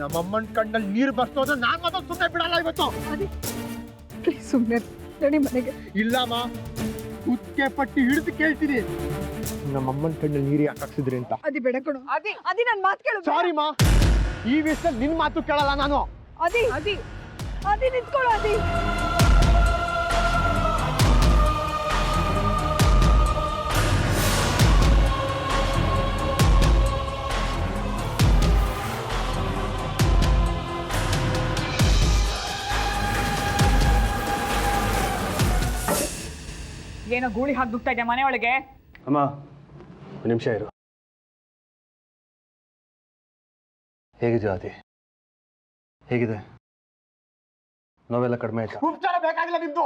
ನಮ್ಮಮ್ಮನ ಕಣ್ಣಲ್ಲಿ ನೀರು ಬರ್ತೋದ್ರೆ ನಾನು ಮಾತ್ರ ಸುಮ್ಮನೆ ಬಿಡಲ್ಲ ಇವತ್ತು. ಪ್ಲೀಸ್ ಸುಮ್ಮನೆ ನಡಿ ಮನೆಗೆ. ಇಲ್ಲಮ್ಮ, ಕುಕ್ಕೆ ಪಟ್ಟಿ ಹಿಡಿದು ಕೇಳ್ತೀನಿ ನಮ್ಮಮ್ಮನ ಕಣ್ಣಲ್ಲಿ ನೀರು ಯಾಕೆ ಹಾಕ್ಸಿದ್ರಿ ಅಂತ. ಅದಿ ಬೇಡ ಕಣು. ಅದಿ ನನ್ನ ಮಾತು ಕೇಳು. ಸಾರಿ ಮಾ, ಈ ವಿಷಯದಲ್ಲಿ ನಿನ್ನ ಮಾತು ಕೇಳಲ್ಲ ನಾನು. ಅದಿ ನಿಂತ್ಕೊಳ್ಳು. ಅದಿ ಏನೋ ಗೂಳಿ ಹಾಕಿ ದುಗ್ತಾ ಇದೆ ಮನೆ ಒಳಗೆ. ಅಮ್ಮ ಒಂದು ನಿಮಿಷ ಇರು. ಹೇಗಿದೆಯಾ ಆದಿ? ಹೇಗಿದೆ? ನೋವೆಲ್ಲ ಕಡಿಮೆ ಆಯ್ತಾ? ಉಪಚಾರ ಬೇಕಾಗಿಲ್ಲ ನಿಮ್ದು.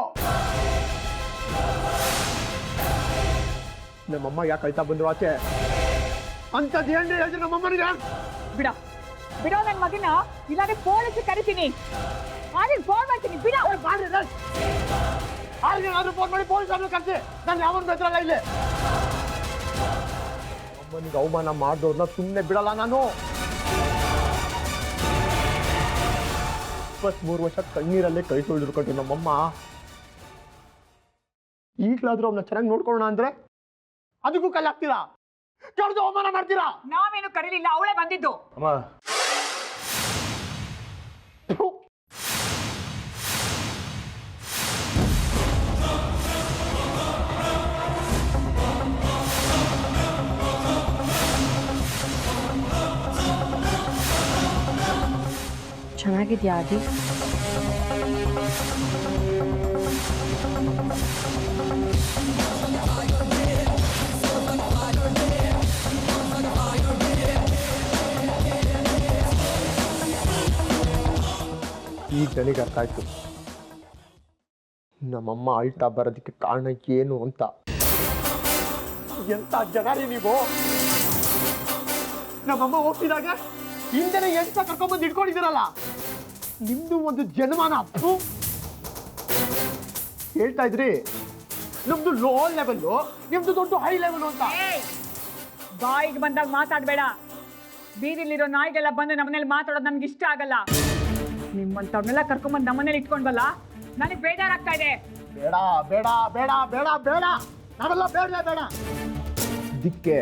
ನಮ್ಮಮ್ಮ ಯಾಕೆ ಅಳ್ತಾ ಬಂದ್ರು ಆಚೆ ಅಂತದ್ ಏನ್ರಿ ಹೇಳಿದ್ರು ನಮ್ಮಮ್ಮನಿಗೆ? ಬಿಡೋ ನನ್ನ ಮಗನ, ಇಲ್ಲಾಂದ್ರೆ ಫೋನ್ ಹಚ್ಚಿ ಕರಿತೀನಿ. ಆದ್ರೆ ಫೋನ್ ಮಾಡ್ತೀನಿ. ಬಿಡೋ. ಆದ್ರೂ ಫೋನ್ ಮಾಡಿ ಪೊಲೀಸ್ ಅವ್ರನ್ನ ಕರ್ಸಿ. ನಾನು ಯಾವನ್ ಬೇತ್ರಲ್ಲ ಇಲ್ಲಿ. ಅಮ್ಮನಿಗೆ ಅವಮಾನ ಮಾಡಿದವ್ರನ್ನ ಸುಮ್ಮನೆ ಬಿಡಲ್ಲ ನಾನು. 23 ವರ್ಷ ಕಣ್ಣೀರಲ್ಲೇ ಕೈ ತೊಳೆದಿರ್ಕೊಟ್ರು ನಮ್ಮಮ್ಮ. ಈಗಲಾದ್ರೂ ಅವನ್ನ ಚೆನ್ನಾಗಿ ನೋಡ್ಕೊಳ್ಳೋಣ ಅಂದ್ರೆ ಅದಕ್ಕೂ ಕಲ್ಲು ಹಾಕ್ತೀರಾ, ಕರೆದು ಅವಮಾನ ಮಾಡ್ತೀರಾ. ನಾವೇನು ಕರೀಲಿಲ್ಲ, ಅವಳೇ ಬಂದಿದ್ದು. ಅಮ್ಮ ಚೆನ್ನಾಗಿದ್ಯಾ ಆದಿ? ಈಗ ನನಗೆ ಅರ್ಥ ಆಯ್ತು ನಮ್ಮಮ್ಮ ಅಳ್ತಾ ಬರೋದಕ್ಕೆ ಕಾರಣ ಏನು ಅಂತ. ಎಂತ ಜನರಿ ನೀವು. ನಮ್ಮಮ್ಮ ಹೋಗ್ತಿದಾಗ ಹಿಂದೆನೆ ಎಂತ ಕರ್ಕೊಂಡ್ಬಂದು ಇಟ್ಕೊಂಡಿದ್ದೀರಲ್ಲ, ನಿಮ್ದು ಒಂದು ಜನ್ಮನ ಅಪ್ಪು. ಹೇಳ್ತಾ ಇದ್ರಿ ನಮ್ದು ಲೋ ಲೆವೆಲ್, ನಿಮ್ದು ದೊಡ್ಡ ಹೈ ಲೆವೆಲ್ ಅಂತ. ಬಾಯಿಗೆ ಬಂದಾಗ ಮಾತಾಡ್ಬೇಡ. ಬೀದಿಲಿರೋ ನಾಯಿಗೆಲ್ಲ ಬಂದು ನಮ್ಮನೇಲಿ ಮಾತಾಡೋದು ನಮ್ಗೆ ಇಷ್ಟ ಆಗಲ್ಲ. ನಿಮ್ಮಂತವ್ರನ್ನೆಲ್ಲ ಕರ್ಕೊಂಡ್ಬಂದು ನಮ್ಮನೇಲಿ ಇಟ್ಕೊಂಡ್ಬಲ್ಲ, ನನಗೆ ಬೇಜಾರಾಗ್ತಾ ಇದೆ. ಬೇಡ ಬೇಡ ಬೇಡ ಬೇಡ ಬೇಡ, ನಾವೆಲ್ಲ ಬೇಡ ಬೇಡ. ದಿಕ್ಕೆ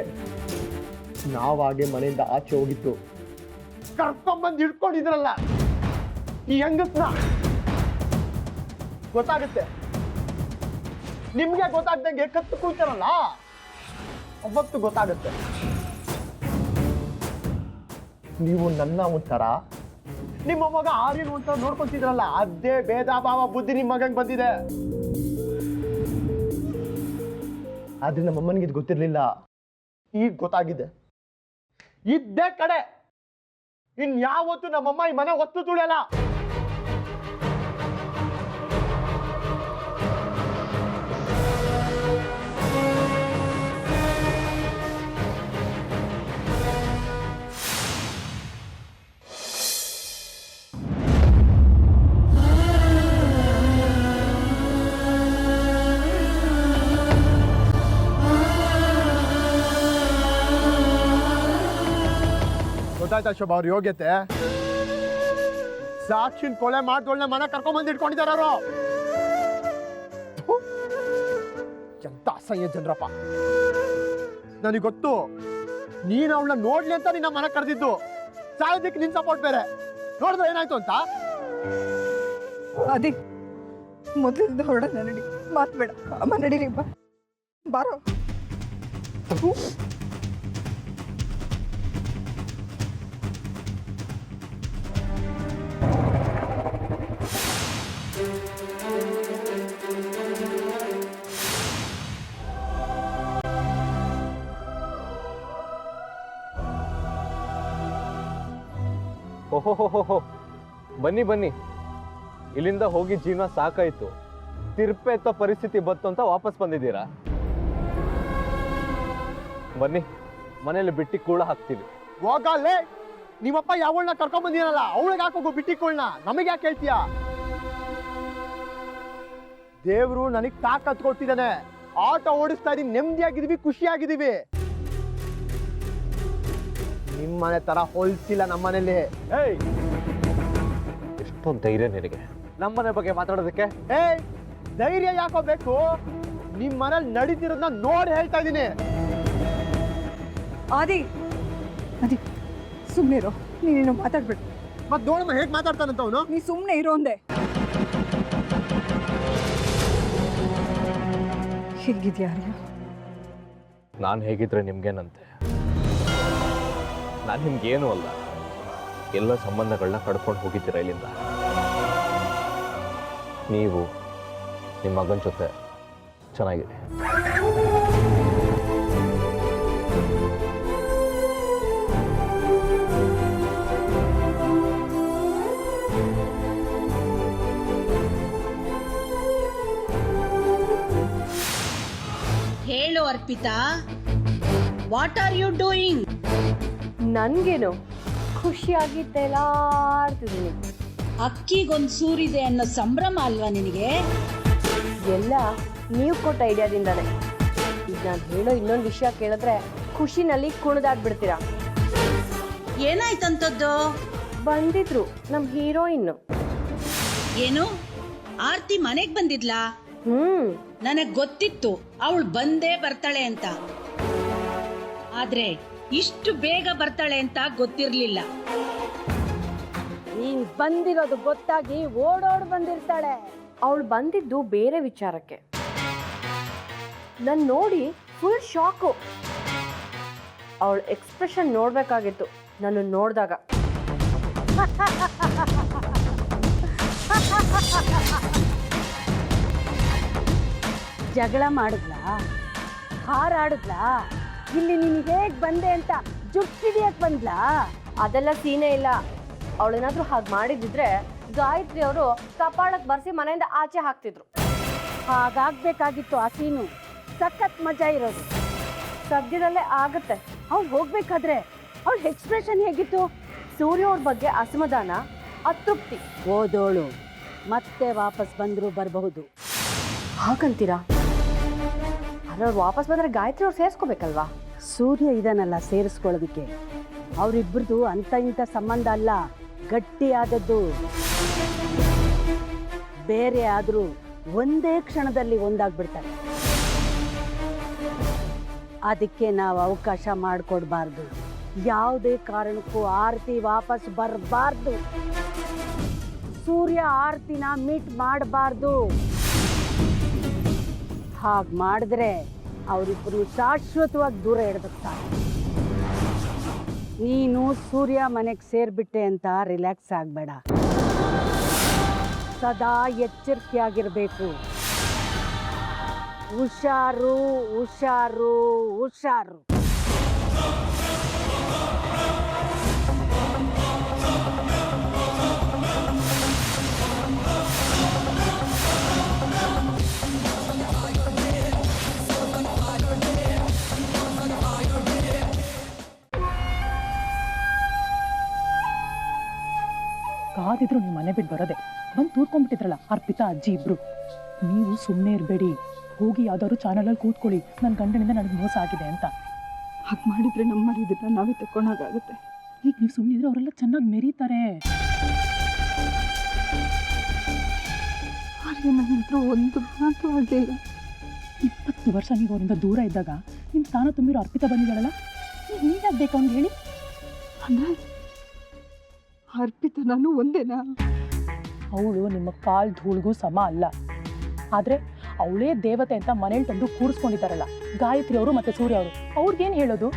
ನಾವಾಗೆ ಮನೆಯಿಂದ ಆಚೆ ಹೋಗಿತ್ತು, ಕರ್ಕೊಂಡ್ಬಂದು ಇಟ್ಕೊಂಡಿದ್ರಲ್ಲ ಈ ಹೆಂಗಸ್ನ. ಗೊತ್ತಾಗುತ್ತೆ ನಿಮ್ಗೆ, ಗೊತ್ತಾಗ್ದಂಗೆ ಕತ್ತು ಕೂತಾರಲ್ಲ ಅವತ್ತು ಗೊತ್ತಾಗುತ್ತೆ. ನೀವು ನನ್ನ ಒಂಥರ, ನಿಮ್ಮ ಮಗ ಆರ್ಯನ್ ಒಂಥರ ನೋಡ್ಕೊತಿದ್ರಲ್ಲ, ಅದೇ ಭೇದ ಭಾವ ಬುದ್ಧಿ ನಿಮ್ಮ ಮಗಂಗೆ ಬಂದಿದೆ. ಆದ್ರೆ ನಮ್ಮಮ್ಮನಿಗೆ ಇದು ಗೊತ್ತಿರ್ಲಿಲ್ಲ, ಈಗ ಗೊತ್ತಾಗಿದೆ. ಇದ್ದೇ ಕಡೆ ಇನ್ಯಾವತ್ತು ನಮ್ಮಮ್ಮ ಈ ಮನೆ ಒತ್ತು ತುಳಿಯಲ್ಲ. ಗೊತ್ತಾಯ್ತಾ ಶೋಭಾ ಅವ್ರ ಯೋಗ್ಯತೆ? ಸಾಕ್ಷಿನ್ ಕೊಲೆ ಮಾಡ್ದೊಳ್ಳೆ ಮನೆ ಕರ್ಕೊಂಡ್ಬಂದು ಇಟ್ಕೊಂಡಿದಾರ ಅವರು. ಎಂತ ಅಸಹ್ಯ ಜನರಪ್ಪ. ನನಗೆ ಗೊತ್ತು ನೀನು ಅವಳನ್ನ ನೋಡ್ಲಿ ಅಂತ ನಿನ್ನ ಮನೆ ಕರೆದಿದ್ದು, ಸಾಯೋದಕ್ಕೆ ನಿನ್ ಸಪೋರ್ಟ್ ಬೇರೆ. ನೋಡಿದ್ರೆ ಏನಾಯ್ತು ಅಂತ. ಅದಿ ಮೊದಲಿಂದ ಹೊರಡ ನಡಿ, ಮಾತು ಬೇಡ. ಅಮ್ಮ ನಡೀರಿ, ಬಾರೋ. ಓಹೋ, ಬನ್ನಿ ಬನ್ನಿ. ಇಲ್ಲಿಂದ ಹೋಗಿ ಜೀವನ ಸಾಕಾಯ್ತು, ತಿರ್ಪೆ ಎತ್ತೋ ಪರಿಸ್ಥಿತಿ ಬಂತು ಅಂತ ವಾಪಸ್ ಬಂದಿದ್ದೀರಾ? ಬನ್ನಿ, ಮನೇಲಿ ಬಿಟ್ಟಿ ಕೂಳ ಹಾಕ್ತೀವಿ. ಹೋಗಲ್ಲೇ, ನಿಮ್ಮಪ್ಪ ಯಾವಳನ್ನ ಕರ್ಕೊಂಡ್ ಬಂದಿರಲ್ಲ, ಅವಳಿಗೆ ಹಾಕೋಗು ಬಿಟ್ಟಿಕೊಳ್ಳ. ನಮಗೆ ಯಾಕೆ ಹೇಳ್ತೀಯ? ದೇವ್ರು ನನಗ್ ತಾಕತ್ ಕೊಟ್ಟಿದ್ದಾನೆ, ಆಟೋ ಓಡಿಸ್ತಾ ಇದೀವಿ, ನೆಮ್ಮದಿಯಾಗಿದೀವಿ, ಖುಷಿಯಾಗಿದ್ದೀವಿ. ನಿಮ್ಮನೆ ತರ ಹೊಲ್ಸಿಲ್ಲ ನಮ್ಮನೇಲಿ. ಏಯ್ ಎಷ್ಟೊಂದು ಧೈರ್ಯ ನಿನಗೆ ನಮ್ಮನೆ ಬಗ್ಗೆ ಮಾತಾಡೋದಕ್ಕೆ? ಏಯ್ ಧೈರ್ಯ ಯಾಕೋ ಬೇಕು? ನಿಮ್ ಮನೇಲಿ ನಡೀತಿರೋದನ್ನ ನೋಡಿ ಹೇಳ್ತಾ ಇದ್ದೀನಿ. ಆದಿ ಆದಿ ಸುಮ್ಮನೆ ಇರೋ, ನೀನೇನು ಮಾತಾಡ್ಬೇಡ. ಮತ್ ನೋಡಮ್ಮ ಹೇಗ್ ಮಾತಾಡ್ತಾನಂತ ಅವನು. ನೀ ಸುಮ್ಮನೆ ಇರೋ ಅಂದೆ. ಹೇಗಿದ್ಯಾ ಆರ್ಯ? ನಾನು ಹೇಗಿದ್ರೆ ನಿಮ್ಗೇನಂತೆ? ನಾನು ನಿಮ್ಗೇನು ಅಲ್ಲ, ಎಲ್ಲ ಸಂಬಂಧಗಳನ್ನ ಕಡ್ಕೊಂಡು ಹೋಗಿದ್ದೀರಾ ಇಲ್ಲಿಂದ. ನೀವು ನಿಮ್ಮ ಮಗನ ಜೊತೆ ಚೆನ್ನಾಗಿದೆ. ಹೇಳು Arpita, what are you doing? ನನ್ಗೇನು ಖುಷಿಯಾಗಿ ತೇಲಾಡ್ತಿದ್ದೀನಿ. ಅಕ್ಕಿಗೊಂದು ಸೂರಿದೆ ಅನ್ನೋ ಸಂಭ್ರಮ ಅಲ್ವಾ ನಿನಗೆ? ಎಲ್ಲ ನೀವು ಕೊಟ್ಟ ಐಡಿಯಾದಿಂದಾನೆ. ಈಗ ನಾನು ಹೇಳೋ ಇನ್ನೊಂದು ವಿಷಯ ಕೇಳಿದ್ರೆ ಖುಷಿನಲ್ಲಿ ಕುಣಿದಾಡ್ಬಿಡ್ತೀರಾ. ಏನಾಯ್ತಂತದ್ದು? ಬಂದಿದ್ರು ನಮ್ಮ ಹೀರೋಯಿನ್ನು. ಏನು ಆರ್ತಿ ಮನೆಗ್ ಬಂದಿದ್ಲಾ? ಹ್ಮ್, ನನಗ್ ಗೊತ್ತಿತ್ತು ಅವಳು ಬಂದೇ ಬರ್ತಾಳೆ ಅಂತ, ಆದ್ರೆ ಇಷ್ಟು ಬೇಗ ಬರ್ತಾಳೆ ಅಂತ ಗೊತ್ತಿರ್ಲಿಲ್ಲ. ನೀನ್ ಬಂದಿರೋದು ಗೊತ್ತಾಗಿ ಓಡೋಡ್ ಬಂದಿರ್ತಾಳೆ. ಅವಳು ಬಂದಿದ್ದು ಬೇರೆ ವಿಚಾರಕ್ಕೆ. ನನ್ ನೋಡಿ ಫುಲ್ ಶಾಕು. ಅವಳ ಎಕ್ಸ್ಪ್ರೆಷನ್ ನೋಡ್ಬೇಕಾಗಿತ್ತು ನಾನು ನೋಡಿದಾಗ. ಜಗಳ ಮಾಡಿದ್ಲಾ? ಹಾರಾಡಿದ್ಲಾ? ಇಲ್ಲಿ ನೀನು ಹೇಗ್ ಬಂದೆ ಅಂತ ಜುಟ್ಟಿಡಿಯಕ್ ಬಂದ್ಲಾ? ಅದೆಲ್ಲ ಸೀನೇ ಇಲ್ಲ. ಅವಳೇನಾದ್ರೂ ಹಾಗೆ ಮಾಡಿದಿದ್ರೆ ಗಾಯತ್ರಿ ಅವರು ಕಪಾಳಕ್ಕೆ ಬರ್ಸಿ ಮನೆಯಿಂದ ಆಚೆ ಹಾಕ್ತಿದ್ರು. ಹಾಗಾಗ್ಬೇಕಾಗಿತ್ತು. ಆ ಸೀನು ಸಖತ್ ಮಜಾ ಇರೋದು. ಸದ್ಯದಲ್ಲೇ ಆಗುತ್ತೆ. ಅವ್ಳು ಹೋಗ್ಬೇಕಾದ್ರೆ ಅವಳ ಎಕ್ಸ್ಪ್ರೆಷನ್ ಹೇಗಿತ್ತು? ಸೂರ್ಯ ಅವ್ರ ಬಗ್ಗೆ ಅಸಮಾಧಾನ, ಅತೃಪ್ತಿ. ಓದೋಳು ಮತ್ತೆ ವಾಪಸ್ ಬಂದ್ರು ಬರಬಹುದು. ಹಾಗಂತೀರಾ? ಅವ್ರು ವಾಪಸ್ ಬಂದ್ರೆ ಗಾಯತ್ರಿ ಅವ್ರು ಸೇರಿಸ್ಕೋಬೇಕಲ್ವಾ? ಸೂರ್ಯ ಇದನ್ನಲ್ಲ ಸೇರಿಸ್ಕೊಳ್ಳೋದಕ್ಕೆ. ಅವರಿಬ್ಬರದು ಅಂತ ಇಂಥ ಸಂಬಂಧ ಅಲ್ಲ, ಗಟ್ಟಿಯಾದದ್ದು. ಬೇರೆ ಆದ್ರೂ ಒಂದೇ ಕ್ಷಣದಲ್ಲಿ ಒಂದಾಗ್ಬಿಡ್ತಾರೆ. ಅದಕ್ಕೆ ನಾವು ಅವಕಾಶ ಮಾಡಿಕೊಡ್ಬಾರ್ದು. ಯಾವುದೇ ಕಾರಣಕ್ಕೂ ಆರತಿ ವಾಪಸ್ ಬರಬಾರ್ದು. ಸೂರ್ಯ ಆರತಿನ ಮೀಟ್ ಮಾಡಬಾರ್ದು. ಹಾಗೆ ಮಾಡಿದ್ರೆ ಅವರಿಬ್ಬರು ಶಾಶ್ವತವಾಗಿ ದೂರ ಇಡಬೇಕು. ನೀನು ಸೂರ್ಯ ಮನೆಗೆ ಸೇರ್ಬಿಟ್ಟೆ ಅಂತ ರಿಲ್ಯಾಕ್ಸ್ ಆಗಬೇಡ. ಸದಾ ಎಚ್ಚರಿಕೆಯಾಗಿರಬೇಕು. ಹುಷಾರು ಹುಷಾರು ಹುಷಾರು. ಕಾದಿದ್ರು ನೀವು ಮನೆ ಬಿಟ್ಟು ಬರೋದೆ. ಬಂದು ತೂರ್ಕೊಂಡ್ಬಿಟ್ಟಿದ್ರಲ್ಲ ಅರ್ಪಿತಾ ಅಜ್ಜಿ ಇಬ್ರು. ನೀವು ಸುಮ್ಮನೆ ಇರಬೇಡಿ, ಹೋಗಿ ಯಾವ್ದಾದ್ರು ಚಾನಲಲ್ಲಿ ಕೂತ್ಕೊಳ್ಳಿ ನನ್ನ ಗಂಡನಿಂದ ನನಗೆ ಮೋಸ ಆಗಿದೆ ಅಂತ. ಹಾಗೆ ಮಾಡಿದ್ರೆ ನಮ್ಮ ಮರಿದನ್ನ ನಾವೇ ತಕ್ಕೊಂಡಾಗುತ್ತೆ. ಈಗ ನೀವು ಸುಮ್ಮನೆ ಇದ್ರೆ ಅವರೆಲ್ಲ ಚೆನ್ನಾಗಿ ಮೆರೀತಾರೆ. ಆರ್ಯ ನನ್ನ ಹತ್ರ ಒಂದು ಮಾತು ಆಗಲಿಲ್ಲ. 20 ವರ್ಷ ನೀವು ಅವರಿಂದ ದೂರ ಇದ್ದಾಗ ನಿಮ್ಮ ಸ್ಥಾನ ತುಂಬಿರೋ ಅರ್ಪಿತಾ ಬಂದಿದ್ದಾಳಲ್ಲ, ನೀವ್ಯಾಕೆ ಬೇಕು ಅವ್ನು ಹೇಳಿ? ಅಂದ್ರೆ ಅರ್ಪಿತ ನಾನು ಒಂದೇನಾ? ಅವಳು ನಿಮ್ಮ ಕಾಲ್ ಧೂಳಿಗೂ ಸಮ ಅಲ್ಲ. ಆದರೆ ಅವಳೇ ದೇವತೆ ಅಂತ ಮನೇಲಿ ತಂದು ಕೂರಿಸ್ಕೊಂಡಿದ್ದಾರಲ್ಲ ಗಾಯತ್ರಿ ಅವರು ಮತ್ತೆ ಸೂರ್ಯ ಅವರು, ಅವ್ರಿಗೇನು ಹೇಳೋದು?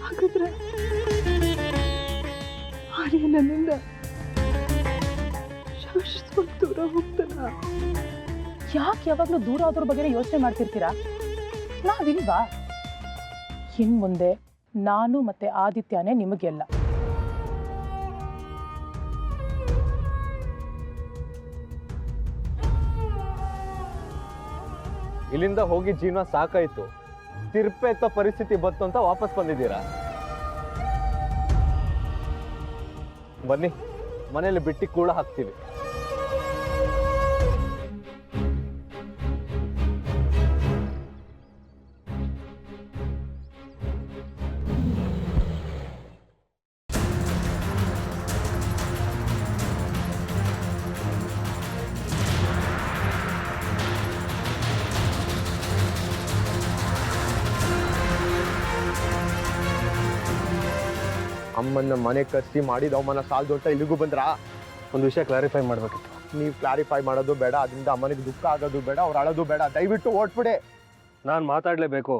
ಹಾಗಾದ್ರೆ ಆರ್ಯ ನನ್ನಿಂದ ಶಾಶ್ವತವಾಗಿ ದೂರ ಹೋಗ್ತಾನ? ಯಾಕೆ ಯಾವಾಗಲೂ ದೂರ ಆದವ್ರ ಬಗ್ಗೆ ಯೋಚನೆ ಮಾಡ್ತಿರ್ತೀರಾ? ನಾವಿಲ್ವಾ? ಇನ್ ಮುಂದೆ ನಾನು ಮತ್ತೆ ಆದಿತ್ಯನೇ ನಿಮಗೆಲ್ಲ. ಇಲ್ಲಿಂದ ಹೋಗಿ ಜೀವನ ಸಾಕಾಯ್ತು, ತಿರ್ಪೆ ಎತ್ತೋ ಪರಿಸ್ಥಿತಿ ಬಂತು ಅಂತ ವಾಪಸ್ ಬಂದಿದ್ದೀರಾ. ಬನ್ನಿ, ಮನೇಲಿ ಬಿಟ್ಟು ಕೂಳ ಹಾಕ್ತೀವಿ. ಅಮ್ಮನ್ನ ಮನೆ ಕರೆಸಿ ಮಾಡಿದ ಅವಮಾನ ಸಾಲದು ಅಂತ ಇಲ್ಲಿಗೂ ಬಂದ್ರಾ? ಒಂದು ವಿಷಯ ಕ್ಲಾರಿಫೈ ಮಾಡಬೇಕಿತ್ತು. ನೀವು ಕ್ಲಾರಿಫೈ ಮಾಡೋದು ಬೇಡ, ಅದರಿಂದ ಅಮ್ಮನಿಗೆ ದುಃಖ ಆಗೋದು ಬೇಡ, ಅವ್ರು ಅಳೋದು ಬೇಡ. ದಯವಿಟ್ಟು ಓಡ್ಬಿಡಿ. ನಾನು ಮಾತಾಡಲೇಬೇಕು.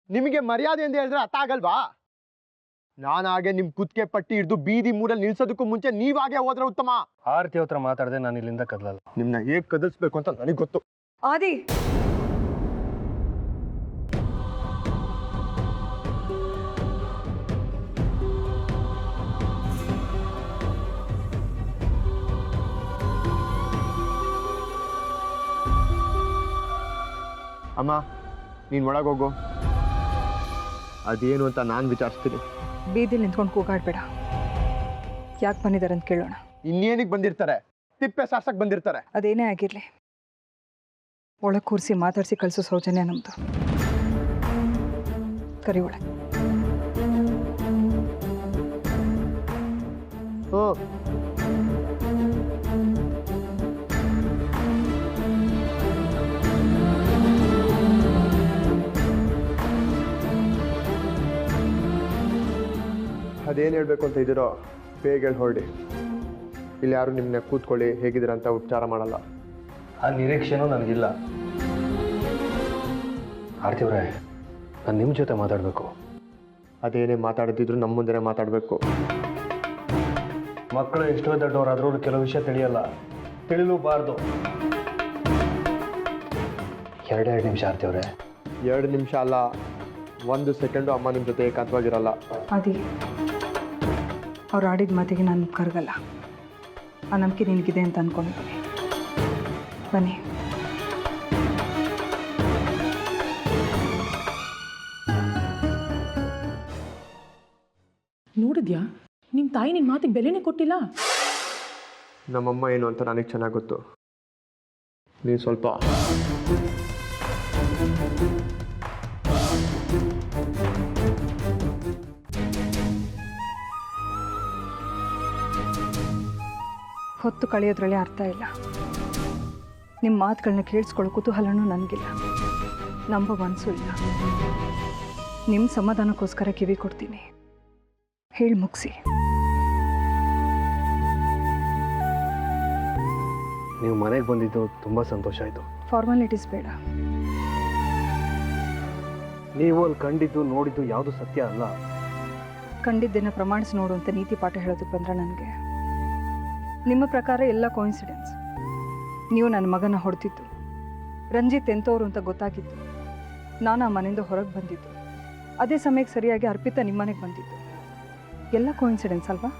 ನಿಮಗೆ ಮರ್ಯಾದೆ ಅಂತ ಹೇಳಿದ್ರೆ ಅರ್ಥ ಆಗಲ್ವಾ? ನಾನು ಹಾಗೆ ನಿಮ್ ಕುತ್ತಿಗೆ ಪಟ್ಟಿ ಹಿಡಿದು ಬೀದಿ ಮೂರಲ್ಲಿ ನಿಲ್ಸೋದಕ್ಕೂ ಮುಂಚೆ ನೀವಾಗೆ ಹೋದ್ರೆ ಉತ್ತಮ. ಆರತಿ ಹತ್ರ ಮಾತಾಡದೆ ನಾನು ಇಲ್ಲಿಂದ ಕದಲಲ್ಲ. ನಿಮ್ನ ಹೇಗ್ ಕದಲ್ಸ್ಬೇಕು ಅಂತ ನನಗೆ ಗೊತ್ತು. ಆದಿ, ಅಮ್ಮ ನೀನ್ ಒಳಗೋಗು, ಅದೇನು ಅಂತ ನಾನು ವಿಚಾರಿಸ್ತೀನಿ. ಬೀದಿಲಿ ನಿಂತ್ಕೊಂಡು ಕೂಗಾಡ್ಬೇಡ. ಯಾಕೆ ಬಂದಿದ್ದಾರೆ ಅಂತ ಕೇಳೋಣ. ಇನ್ನೇನಿಗೆ ಬಂದಿರ್ತಾರೆ? ತಿಪ್ಪೆ ಸಾರ್ಸಕ್ ಬಂದಿರ್ತಾರೆ. ಅದೇನೇ ಆಗಿರ್ಲಿ, ಒಳಗೆ ಕೂರಿಸಿ ಮಾತಾಡಿಸಿ ಕಳಿಸೋ ಸೌಜನ್ಯ ನಮ್ದು. ಕರಿ ಒಳಗೆ. ಅದೇನು ಹೇಳ್ಬೇಕು ಅಂತ ಇದ್ದೀರೋ ಬೇಗ ಹೇಳಿ ಹೊರಡಿ. ಇಲ್ಲಿ ಯಾರು ನಿಮ್ಮನ್ನ ಕೂತ್ಕೊಳ್ಳಿ ಹೇಗಿದ್ದೀರ ಅಂತ ಉಪಚಾರ ಮಾಡಲ್ಲ. ಆ ನಿರೀಕ್ಷೆನೂ ನನಗಿಲ್ಲ. ಆರತಿ ಅವರೇ, ನಾನು ನಿಮ್ಮ ಜೊತೆ ಮಾತಾಡಬೇಕು. ಅದೇನೇ ಮಾತಾಡ್ತಿದ್ರು ನಮ್ಮ ಮುಂದೆ ಮಾತಾಡಬೇಕು. ಮಕ್ಕಳು ಎಷ್ಟೋ ದೊಡ್ಡವರಾದ್ರೂ ಕೆಲವು ವಿಷಯ ತಿಳಿಯಲ್ಲ, ತಿಳಿಲೂಬಾರ್ದು. 2 ನಿಮಿಷ ಆರತಿ ಅವರೇ. 2 ನಿಮಿಷ ಅಲ್ಲ, 1 ಸೆಕೆಂಡು ಅಮ್ಮ ನಿಮ್ಮ ಜೊತೆ ಏಕಾಂತವಾಗಿರಲ್ಲ. ಆದಿ, ಅವ್ರು ಆಡಿದ ಮಾತಿಗೆ ನಾನು ಕರಗಲ್ಲ. ಆ ನಂಬಿಕೆ ನಿನಗಿದೆ ಅಂತ ಅಂದ್ಕೊಂಡಿದ್ದೀನಿ. ಬನ್ನಿ. ನೋಡಿದ್ಯಾ, ನಿಮ್ಮ ತಾಯಿ ನಿನ್ನ ಮಾತಿಗೆ ಬೆಲೆನೇ ಕೊಟ್ಟಿಲ್ಲ. ನಮ್ಮಮ್ಮ ಏನು ಅಂತ ನನಗೆ ಚೆನ್ನಾಗಿ ಗೊತ್ತು. ನೀನು ಸ್ವಲ್ಪ ಹೊತ್ತು ಕಳೆಯೋದ್ರಲ್ಲಿ ಅರ್ಥ ಇಲ್ಲ. ನಿಮ್ಮ ಮಾತುಗಳನ್ನ ಕೇಳಿಸ್ಕೊಳ್ಳೋ ಕುತೂಹಲನೂ ನನಗಿಲ್ಲ, ನಂಬೋ ಮನಸ್ಸು ಇಲ್ಲ. ನಿಮ್ಮ ಸಮಾಧಾನಕ್ಕೋಸ್ಕರ ಕಿವಿ ಕೊಡ್ತೀನಿ. ಹೇಳಿ ಮುಗಿಸಿ. ನೀವು ಮನೆಗೆ ಬಂದಿದ್ದು ತುಂಬ ಸಂತೋಷ ಆಯಿತು. ಫಾರ್ಮಾಲಿಟೀಸ್ ಬೇಡ. ನೀವು ಅಲ್ಲಿ ಕಂಡಿದ್ದು ನೋಡಿದ್ದು ಯಾವುದು ಸತ್ಯ ಅಲ್ಲ. ಕಂಡಿದ್ದನ್ನು ಪ್ರಮಾಣಿಸಿ ನೋಡು ಅಂತ ನೀತಿ ಪಾಠ ಹೇಳೋದಕ್ಕೆ ಬಂದ್ರೆ ನನಗೆ. ನಿಮ್ಮ ಪ್ರಕಾರ ಎಲ್ಲ ಕೋಇನ್ಸಿಡೆನ್ಸ್. ನೀವು ನನ್ನ ಮಗನ ಹೊಡೆದಿದ್ದು, ರಂಜಿತ್ ಎಂಥವ್ರು ಅಂತ ಗೊತ್ತಾಗಿದ್ದು, ನಾನು ಆ ಮನೆಯಿಂದ ಹೊರಗೆ ಬಂದಿದ್ದು, ಅದೇ ಸಮಯಕ್ಕೆ ಸರಿಯಾಗಿ ಅರ್ಪಿತಾ ನಿಮ್ಮನೆಗೆ ಬಂದಿದ್ದು, ಎಲ್ಲ ಕೋಇನ್ಸಿಡೆನ್ಸ್ ಅಲ್ವಾ?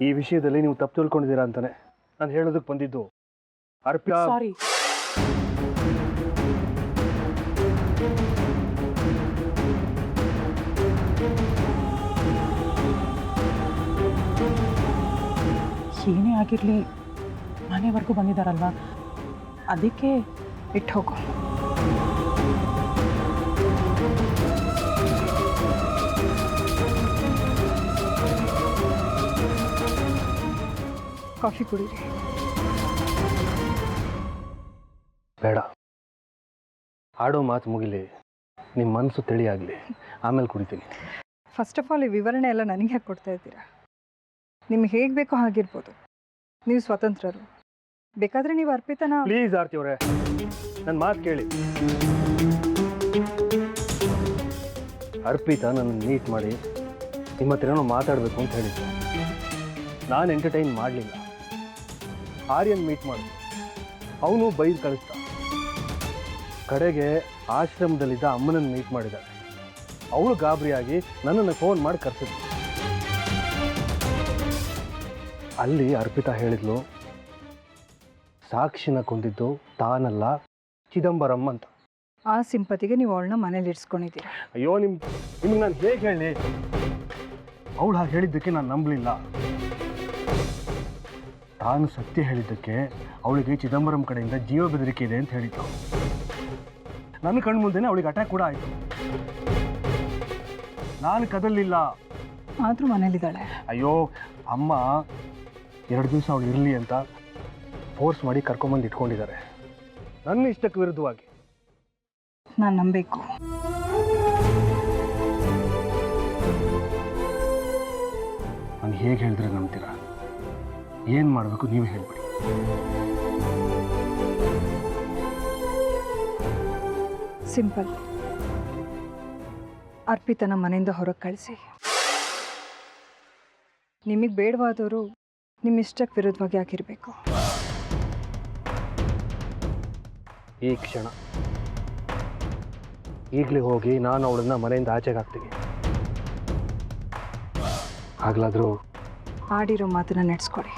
ಈ ವಿಷಯದಲ್ಲಿ ನೀವು ತಪ್ಪು ತಿಳ್ಕೊಂಡಿದ್ದೀರಾ ಅಂತಾನೆ ನಾನು ಹೇಳೋದಕ್ಕೆ ಬಂದಿದ್ದು. ಅರ್ಪಿತಾ, ಸಾರಿ. ಏನೇ ಆಗಿರಲಿ ಮನೆವರೆಗೂ ಬಂದಿದ್ದಾರಲ್ವಾ, ಅದಕ್ಕೆ ಇಟ್ಟು ಹೋಗು. ಕಾಫಿ ಕುಡೀರಿ. ಬೇಡ, ಆಡೋ ಮಾತು ಮುಗಿಲಿ, ನಿಮ್ಮ ಮನಸ್ಸು ತಿಳಿಯಾಗಲಿ, ಆಮೇಲೆ ಕುಡಿತೀನಿ. ಫಸ್ಟ್ ಆಫ್ ಆಲ್ ಈ ವಿವರಣೆ ಎಲ್ಲ ನನಗೆ ಯಾಕೆ ಕೊಡ್ತಾ ಇದ್ದೀರಾ? ನಿಮ್ಗೆ ಹೇಗೆ ಬೇಕೋ ಹಾಗಿರ್ಬೋದು, ನೀವು ಸ್ವತಂತ್ರರು. ಬೇಕಾದರೆ ನೀವು ಅರ್ಪಿತನ. ಪ್ಲೀಸ್ ಆರ್ತಿ ಅವರೇ, ನನ್ನ ಮಾತು ಕೇಳಿ. ಅರ್ಪಿತಾ ನನ್ನ ಮೀಟ್ ಮಾಡಿ ನಿಮ್ಮ ಹತ್ರ ಏನೋ ಮಾತಾಡಬೇಕು ಅಂತ ಹೇಳಿದ್ದು. ನಾನು ಎಂಟರ್ಟೈನ್ ಮಾಡಲಿಲ್ಲ. ಆರ್ಯನ್ ಮೀಟ್ ಮಾಡಿದೆ, ಅವನು ಬೈದು ಕಳಿಸ್ದ. ಕಡೆಗೆ ಆಶ್ರಮದಲ್ಲಿದ್ದ ಅಮ್ಮನನ್ನು ಮೀಟ್ ಮಾಡಿದ್ದಾಳೆ. ಅವಳು ಗಾಬರಿಯಾಗಿ ನನ್ನನ್ನು ಫೋನ್ ಮಾಡಿ ಕರೆಸಿದ್ಳು. ಅಲ್ಲಿ ಅರ್ಪಿತಾ ಹೇಳಿದ್ಲು, ಸಾಕ್ಷಿನ ಕೊಂದಿದ್ದು ತಾನಲ್ಲ ಚಿದಂಬರಂ ಅಂತ. ಆ ಸಿಂಪತಿಗೆ ನೀವು ಅವಳನ್ನ ಮನೇಲಿ ಇರಿಸ್ಕೊಂಡಿದ್ದೀರಾ. ಅಯ್ಯೋ, ನಿಮ್ಗೆ ನಾನು ಹೇಗೆ ಹೇಳಿ? ಅವಳು ಹಾಗೆ ಹೇಳಿದ್ದಕ್ಕೆ ನಾನು ನಂಬಲಿಲ್ಲ. ತಾನು ಸತ್ಯ ಹೇಳಿದ್ದಕ್ಕೆ ಅವಳಿಗೆ ಚಿದಂಬರಂ ಕಡೆಯಿಂದ ಜೀವ ಬೆದರಿಕೆ ಇದೆ ಅಂತ ಹೇಳಿದ್ದು. ನನ್ನ ಕಣ್ಣು ಮುಂದೆನೇ ಅವಳಿಗೆ ಅಟ್ಯಾಕ್ ಕೂಡ ಆಯಿತು. ನಾನು ಕದಲಿಲ್ಲ. ಆದರೂ ಮನೇಲಿದ್ದಾಳೆ. ಅಯ್ಯೋ ಅಮ್ಮ 2 ದಿವಸ ಅವಳು ಇರಲಿ ಅಂತ ಫೋರ್ಸ್ ಮಾಡಿ ಕರ್ಕೊಂಬಂದು ಇಟ್ಕೊಂಡಿದ್ದಾರೆ, ನನ್ನ ಇಷ್ಟಕ್ಕೆ ವಿರುದ್ಧವಾಗಿ. ನಾನು ನಂಬೇಕು. ಹೇಗೆ ಹೇಳಿದ್ರೆ ನಂಬ್ತೀರಾ? ಏನು ಮಾಡಬೇಕು ನೀವೇ ಹೇಳ್ಬಿಡಿ. ಸಿಂಪಲ್. ಅರ್ಪಿತನ ಮನೆಯಿಂದ ಹೊರಗೆ ಕಳಿಸಿ. ನಿಮಗೆ ಬೇಡವಾದವರು ನಿಮ್ಮ ಇಷ್ಟಕ್ಕೆ ವಿರುದ್ಧವಾಗಿ ಯಾಕಿರಬೇಕು? ಈ ಕ್ಷಣ ಈಗಲೇ ಹೋಗಿ ನಾನು ಅವಳನ್ನ ಮನೆಯಿಂದ ಆಚೆಗೆ ಹಾಕ್ತೀನಿ. ಆಗ್ಲಾದರೂ ಆಡಿರೋ ಮಾತನ್ನ ನಡೆಸ್ಕೊಡಿ,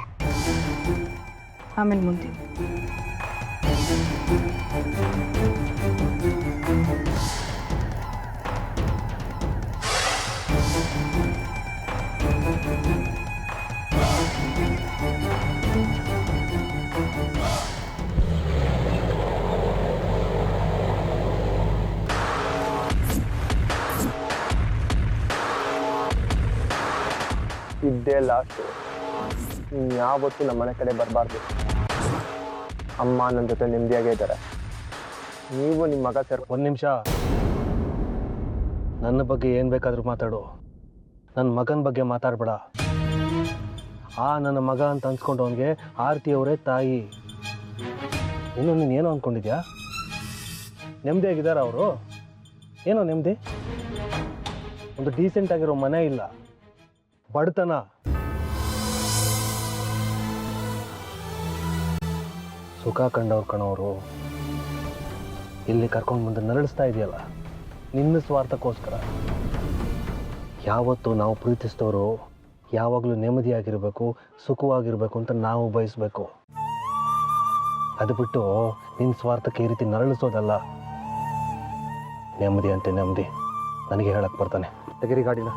ಆಮೇಲೆ ಮುಂದೆ. ಇದ್ದೇ ಲಾಸ್ಟು. ಯಾವತ್ತೂ ನಮ್ಮ ಮನೆ ಕಡೆ ಬರಬಾರ್ದು. ಅಮ್ಮ ನನ್ನ ಜೊತೆ ನೆಮ್ಮದಿಯಾಗೇ ಇದ್ದಾರೆ. ನೀವು ನಿಮ್ಮ ಮಗ ಒಂದು ನಿಮಿಷ. ನನ್ನ ಬಗ್ಗೆ ಏನು ಬೇಕಾದರೂ ಮಾತಾಡು, ನನ್ನ ಮಗನ ಬಗ್ಗೆ ಮಾತಾಡಬೇಡ. ನನ್ನ ಮಗ ಅಂತ ಅನ್ಸ್ಕೊಂಡು ಅವನಿಗೆ ಆರತಿಯವರೇ ತಾಯಿ. ಇನ್ನು ನೀನೇನೋ ಅಂದ್ಕೊಂಡಿದ್ಯಾ? ನೆಮ್ಮದಿಯಾಗಿದ್ದಾರ ಅವರು? ಏನೋ ನೆಮ್ಮದಿ? ಒಂದು ಡೀಸೆಂಟ್ ಆಗಿರೋ ಮನೆ ಇಲ್ಲ, ಬಡತನ. ಸುಖ ಕಂಡವ್ರು ಕಣವರು. ಇಲ್ಲಿ ಕರ್ಕೊಂಡು ಬಂದು ನರಳಿಸ್ತಾ ಇದೆಯಲ್ಲ, ನಿನ್ನ ಸ್ವಾರ್ಥಕ್ಕೋಸ್ಕರ. ಯಾವತ್ತೂ ನಾವು ಪ್ರೀತಿಸಿದವರು ಯಾವಾಗಲೂ ನೆಮ್ಮದಿಯಾಗಿರಬೇಕು, ಸುಖವಾಗಿರಬೇಕು ಅಂತ ನಾವು ಬಯಸಬೇಕು. ಅದು ಬಿಟ್ಟು ನಿನ್ನ ಸ್ವಾರ್ಥಕ್ಕೆ ಈ ರೀತಿ ನರಳಿಸೋದಲ್ಲ. ನೆಮ್ಮದಿ ಅಂತೆ ನೆಮ್ಮದಿ ನನಗೆ ಹೇಳಕ್ಕೆ ಬರ್ತಾನೆ. ತೆಗಿರಿ ಗಾಡಿನ.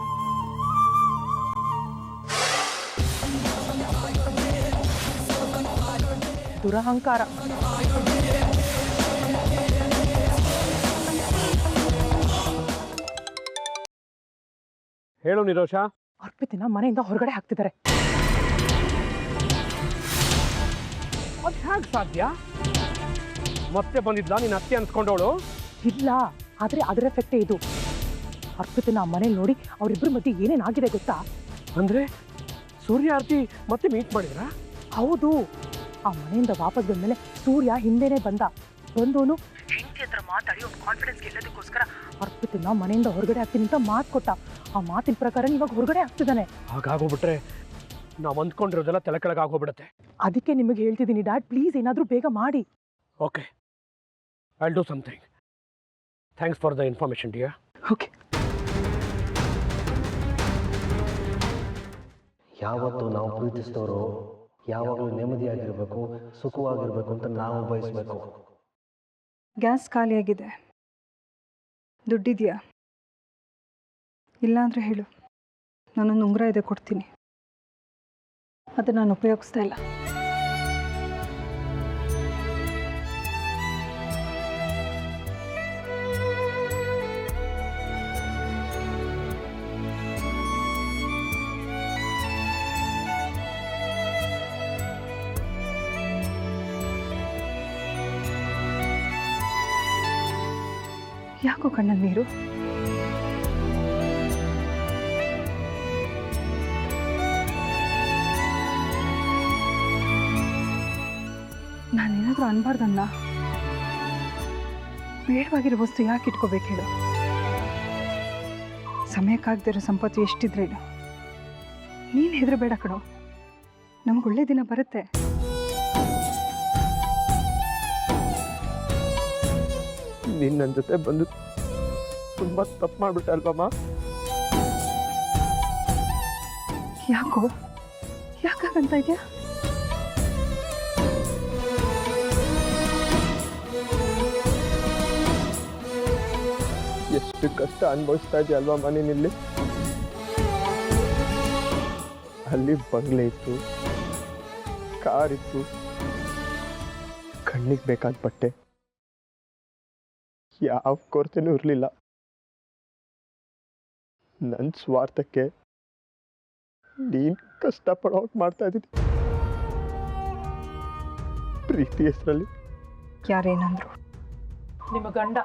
ದುರಹಂಕಾರ. ಹೇಳು ನಿರೋಷ. ಅರ್ಪಿತನ ಮನೆಯಿಂದ ಹೊರಗಡೆ ಹಾಕ್ತಿದ್ದಾರೆ. ಅದು ಹೇಗೆ ಸಾಧ್ಯ? ಮತ್ತೆ ಬಂದಿದ್ಲಾ ನೀನು ಅತ್ತೆ ಅನ್ಸ್ಕೊಂಡವಳು? ಇಲ್ಲ, ಆದ್ರೆ ಅದರ ಎಫೆಕ್ಟೇ ಇದು. ಅರ್ಪಿತನ ಮನೇಲಿ ನೋಡಿ ಅವರಿಬ್ಬರ ಮಧ್ಯೆ ಏನೇನಾಗಿದೆ ಗೊತ್ತಾ? ಅಂದ್ರೆ ಸೂರ್ಯ ಆರ್ತಿ ಮತ್ತೆ ಮೀಟ್ ಮಾಡಿದ್ರಾ? ಹೌದು. ಆ ಮನೆಯಿಂದ ವಾಪಸ್ ಬಂದ್ಮೇಲೆ ಸೂರ್ಯ ಹಿಂದೆನೆ ಬಂದವನು ಹೆಂಡತಿ ಹತ್ರ ಮಾತಾಡಿ ಅವ್ನ ಕಾನ್ಫಿಡೆನ್ಸ್ ಗೆಲ್ಲೋದಕ್ಕೋಸ್ಕರ ಅರ್ಪಿತನ ಮನೆಯಿಂದ ಹೊರಗಡೆ ಹಾಕ್ತೀನಿ ಅಂತ ಮಾತು ಕೊಟ್ಟ. ಆ ಮಾತಿನ ಪ್ರಕಾರ ಇವಾಗ ಹೊರಗಡೆ ಆಗ್ತಿದ್ದಾನೆ. ಹಾಗಾಗೋಗ್ಬಿಟ್ರೆ ನಾವು ಅಂದ್ಕೊಂಡಿರೋದೆಲ್ಲ ತಲೆ ಕೆಳಗಾಗೋಗ್ಬಿಡುತ್ತೆ. ಅದಕ್ಕೆ ನಿಮಗೆ ಹೇಳ್ತಿದ್ದೀನಿ ಡ್ಯಾಡ್, ಪ್ಲೀಸ್ ಏನಾದರೂ ಬೇಗ ಮಾಡಿ. Okay, I'll do something. Thanks for the information dear. Okay. ಯಾವತ್ತೂ ನಾವು ಪ್ರೀತಿಸಿದವರು ಯಾವಾಗಲೂ ನೆಮ್ಮದಿಯಾಗಿರಬೇಕು, ಸುಖವಾಗಿರಬೇಕು ಅಂತ ನಾವು ಬಯಸಬೇಕು. ಗ್ಯಾಸ್ ಖಾಲಿಯಾಗಿದೆ. ದುಡ್ಡಿದೆಯಾ? ಇಲ್ಲಾಂದರೆ ಹೇಳು, ನಾನೊಂದು ಉಂಗುರ ಇದೆ ಕೊಡ್ತೀನಿ. ಅದು ನಾನು ಉಪಯೋಗಿಸ್ತಾ ಇಲ್ಲ. ಯಾಕೋ ಕಣ್ಣಲ್ಲಿ ನೀರು? ನಾನೇನಾದರೂ ಅನ್ಬಾರ್ದನ್ನ? ಬೇಡವಾಗಿರೋ ವಸ್ತು ಯಾಕೆ ಇಟ್ಕೋಬೇಕು ಹೇಳು? ಸಮಯಕ್ಕಾಗದಿರೋ ಸಂಪತ್ತು ಎಷ್ಟಿದ್ರೇನು? ನೀನು ಹೆದರಬೇಡ ಕಣೋ, ನಮ್ಗೆ ಒಳ್ಳೆ ದಿನ ಬರುತ್ತೆ. ನೀನು ನನ್ನ ಜೊತೆ ಬಂದು ತುಂಬ ತಪ್ಪು ಮಾಡಿಬಿಟ್ಟೆ ಅಲ್ವಮ್ಮ? ಯಾಕೋ? ಯಾಕಾಗಂತ ಇದೆಯಾ? ಎಷ್ಟು ಕಷ್ಟ ಅನುಭವಿಸ್ತಾ ಇದೆಯಾ ಅಲ್ವಮ್ಮ ನೀನಿಲ್ಲಿ? ಅಲ್ಲಿ ಬಂಗ್ಲೆ ಇತ್ತು, ಕಾರ್ ಇತ್ತು, ಕಣ್ಣಿಗೆ ಬೇಕಾದ ಬಟ್ಟೆ, ಯಾವ ಕೊರತೆನೂ ಇರಲಿಲ್ಲ. ನನ್ನ ಸ್ವಾರ್ಥಕ್ಕೆ ನೀನು ಕಷ್ಟಪಡೋಕೆ ಮಾಡ್ತಾ ಇದ್ದೀನಿ. ಪ್ರೀತಿ ಹೆಸರಲ್ಲಿ ಯಾರೇನಂದ್ರು? ನಿಮ್ಮ ಗಂಡ